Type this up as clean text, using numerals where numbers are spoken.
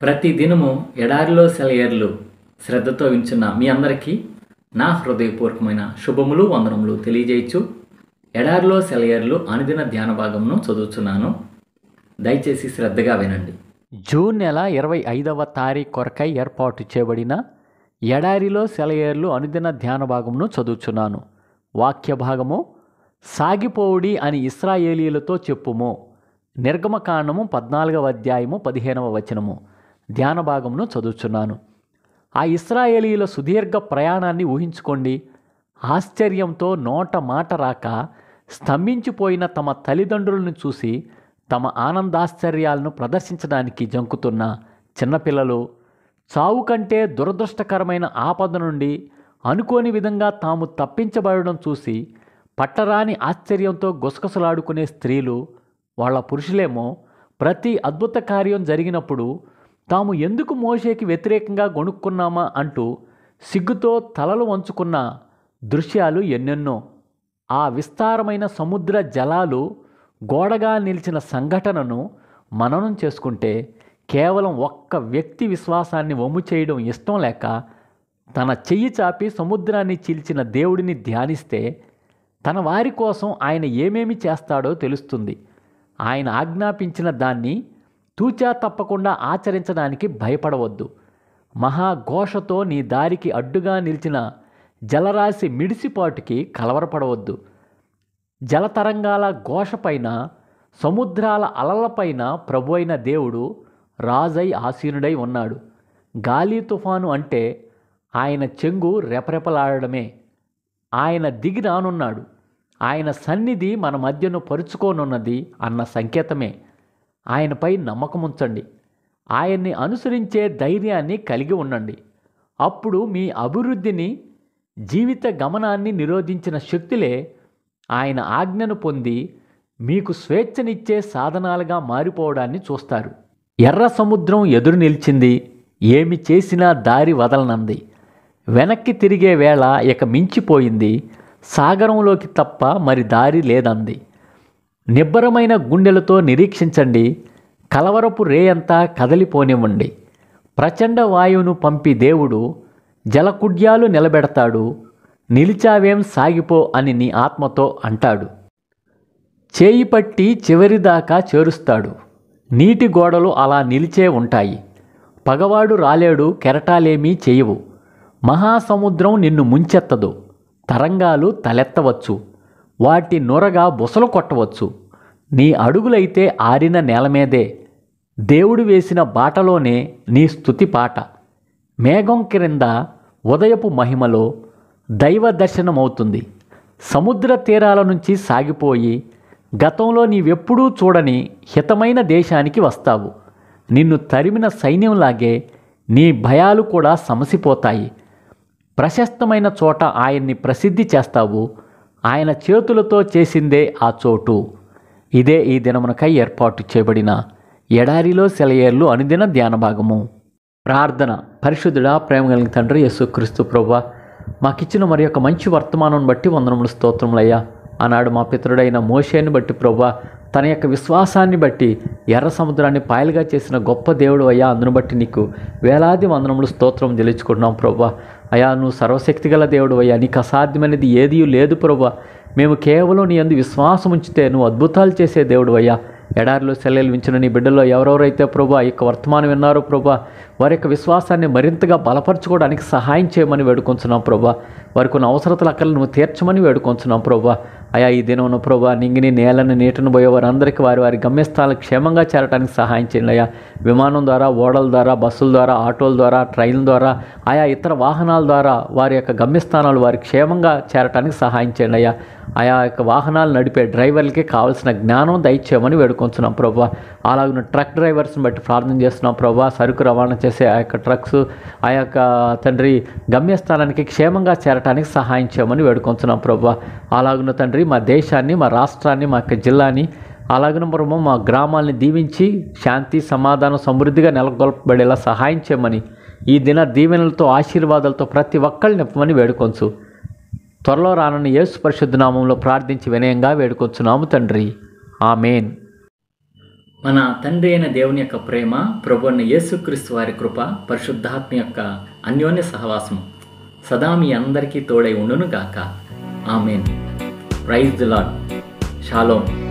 ప్రతి దినము ఎడారిలో సెలయేర్లు శ్రద్ధతో వింటున్న మీ అందరికీ నా హృదయపూర్వకమైన శుభములు వందనములు తెలియజేయచ్చు. ఎడారిలో సెలయేర్లు అనుదిన ధ్యాన భాగంను చదువుతున్నాను. దయచేసి శ్రద్ధగా వినండి. జూన్ నెల 25వ తారీఖు కొరకై ఏర్పాటు చేయబడిన ఎడారిలో సెలయేర్లు అనుదిన ధ్యాన భాగమును చదువుచున్నాను. వాక్య భాగము: సాగిపోవుడి అని ఇశ్రాయేలీయులతో చెప్పుము. నిర్గమకాండము 14వ అధ్యాయము 15వ వచనము. ధ్యాన భాగమును చదువుచున్నాను. ఆ ఇశ్రాయేలీయుల సుదీర్ఘ ప్రయాణాన్ని ఊహించుకోండి. ఆశ్చర్యంతో నోట మాట రాక స్తంభించిపోయిన తమ తల్లిదండ్రులను చూసి తమ ఆనందాశ్చర్యాలను ప్రదర్శించడానికి జంకుతున్న చిన్నపిల్లలు, చావు కంటే దురదృష్టకరమైన ఆపద నుండి అనుకోని విధంగా తాము తప్పించబడడం చూసి పట్టరాని ఆశ్చర్యంతో గుసగుసలాడుకునే స్త్రీలు, వాళ్ళ పురుషులేమో ప్రతి అద్భుత కార్యం జరిగినప్పుడు తాము ఎందుకు మోషేకి వ్యతిరేకంగా గొణుక్కున్నామా అంటూ సిగ్గుతో తలలు వంచుకున్న దృశ్యాలు ఎన్నెన్నో. ఆ విస్తారమైన సముద్ర జలాలు గోడగా నిలిచిన సంఘటనను మననం చేసుకుంటే కేవలం ఒక్క వ్యక్తి విశ్వాసాన్ని వమ్ము చేయడం ఇష్టం లేక తన చెయ్యి చాపి సముద్రాన్ని చీల్చిన దేవుడిని ధ్యానిస్తే తన వారి కోసం ఆయన ఏమేమి చేస్తాడో తెలుస్తుంది. ఆయన ఆజ్ఞాపించిన దాన్ని తూచా తప్పకుండా ఆచరించడానికి భయపడవద్దు. మహాఘోషతో నీ దారికి అడ్డుగా నిలిచిన జలరాశి మిడిసిపాటుకి కలవరపడవద్దు. జలతరంగాల ఘోషపైన, సముద్రాల అలలపైన ప్రభు అయిన దేవుడు రాజై ఆసీనుడై ఉన్నాడు. గాలి తుఫాను అంటే ఆయన చెంగు రెపరెపలాడడమే. ఆయన దిగి రానున్నాడు. ఆయన సన్నిధి మన మధ్యను పరుచుకోనున్నది అన్న సంకేతమే. ఆయనపై నమ్మకముంచండి. ఆయన్ని అనుసరించే ధైర్యాన్ని కలిగి ఉండండి. అప్పుడు మీ అభివృద్ధిని, జీవిత గమనాన్ని నిరోధించిన శక్తులే ఆయన ఆజ్ఞను పొంది మీకు స్వేచ్ఛనిచ్చే సాధనాలుగా మారిపోవడాన్ని చూస్తారు. ఎర్ర సముద్రం ఎదురు నిలిచింది, ఏమి చేసినా దారి వదలనంది. వెనక్కి తిరిగే వేళ ఇక మించిపోయింది, సాగరంలోకి తప్ప మరి దారి లేదంది. నిబ్బరమైన గుండెలతో నిరీక్షించండి. కలవరపు రేయంతా కదలిపోనివ్వండి. ప్రచండ వాయువును పంపి దేవుడు జలకుడ్యాలు నిలబెడతాడు. నిలిచావేం సాగిపో అని నీ ఆత్మతో అంటాడు. చేయి పట్టి చివరిదాకా చేరుస్తాడు. నీటి గోడలు అలా నిలిచే ఉంటాయి. పగవాడు రాలేడు, కెరటాలేమీ చేయవు. మహాసముద్రం నిన్ను ముంచెత్తదు. తరంగాలు తలెత్తవచ్చు, వాటి నొరగా బుసలు కొట్టవచ్చు. నీ అడుగులైతే ఆరిన నేల మీదే. దేవుడు వేసిన బాటలోనే నీ స్తుతి పాట. మేఘం క్రింద ఉదయపు మహిమలో దైవ దర్శనమవుతుంది. సముద్ర తీరాల నుంచి సాగిపోయి గతంలో నీవెప్పుడూ చూడని హితమైన దేశానికి వస్తావు. నిన్ను తరిమిన సైన్యంలాగే నీ భయాలు కూడా సమసిపోతాయి. ప్రశస్తమైన చోట ఆయన్ని ప్రసిద్ధి చేస్తావు. ఆయన చేతులతో చేసిందే ఆ చోటు. ఇదే ఈ దినమునకై ఏర్పాటు చేయబడిన ఎడారిలో సెలయేర్లు అనుదిన ధ్యాన భాగము. ప్రార్థన. పరిశుద్ధుడా, ప్రేమ కలిగిన తండ్రి యేసుక్రీస్తు ప్రభువా, మాకిచ్చిన మరి యొక్క మంచి వర్తమానం బట్టి వందనములు, స్తోత్రములయ్యా. ఆనాడు మా పితరుడైన మోషేని బట్టి ప్రభువా, తన యొక్క విశ్వాసాన్ని బట్టి ఎర్ర సముద్రాన్ని పాయలుగా చేసిన గొప్ప దేవుడు అయ్యా. అందును బట్టి నీకు వేలాది వందనములు, స్తోత్రం చెల్లించుకుంటున్నాం ప్రభువా. అయ్యా, నువ్వు సర్వశక్తిగల దేవుడు అయ్యా. నీకు అసాధ్యమైనది ఏదీ లేదు ప్రభువా. మేము కేవలం నీ యందు విశ్వాసం ఉంచితే నువ్వు అద్భుతాలు చేసే దేవుడు అయ్యా. ఎడారిలో సెలయేలు వించిన నీ బిడ్డల్లో ఎవరెవరైతే ప్రభా ఈ యొక్క వర్తమానం విన్నారో ప్రభా, వారి యొక్క విశ్వాసాన్ని మరింతగా బలపరచుకోవడానికి సహాయం చేయమని వేడుకొంచున్నాం ప్రభా. వారికి ఉన్న అవసరతల అక్కలు నువ్వు తీర్చమని వేడుకొంచున్నాం ప్రభా. అయా, ఈ దినమున ప్రభా నింగిని నేలను నీటను పోయే వారందరికీ వారి వారి గమ్యస్థానాలకు క్షేమంగా చేరడానికి సహాయం చేయండి అయ్యా. విమానం ద్వారా, ఓడల ద్వారా, బస్సుల ద్వారా, ఆటోల ద్వారా, ట్రైన్ల ద్వారా, ఆయా ఇతర వాహనాల ద్వారా వారి యొక్క గమ్యస్థానాలు వారి క్షేమంగా చేరడానికి సహాయం చేయండి అయ్యా. ఆయా యొక్క వాహనాలు నడిపే డ్రైవర్లకి కావాల్సిన జ్ఞానం దయచేయమని వేడుకొంచున్నాం ప్రభా. అలాగే ట్రక్ డ్రైవర్స్ని బట్టి ప్రార్థన చేస్తున్నాం ప్రభా. సరుకు రవాణా చేసే ఆ యొక్క ట్రక్స్ ఆ యొక్క తండ్రి గమ్యస్థానానికి క్షేమంగా చేరటానికి సహాయం చేయమని వేడుకొంచున్నాం ప్రభా. అలాగున్న తండ్రి మా దేశాన్ని, మా రాష్ట్రాన్ని, మా యొక్క జిల్లాని, అలాగే ప్రభు మా గ్రామాలని దీవించి శాంతి, సమాధానం, సమృద్ధిగా నెలకొల్పబడేలా సహాయం చేయమని ఈ దిన దీవెనలతో, ఆశీర్వాదాలతో ప్రతి ఒక్కరిని నింపమని వేడుకొంచు. త్వరలో రానున్న యేసు పరిశుద్ధ నామంలో ప్రార్థించి వినయంగా వేడుకొంచున్నాము తండ్రి. ఆమేన్. మన తండ్రి అయిన దేవుని యొక్క ప్రేమ, ప్రభువైన యేసుక్రీస్తు వారి కృప, పరిశుద్ధాత్మ యొక్క అన్యోన్య సహవాసం సదా మీ అందరికీ తోడై ఉండును గాక. Amen. Praise the lord. Shalom.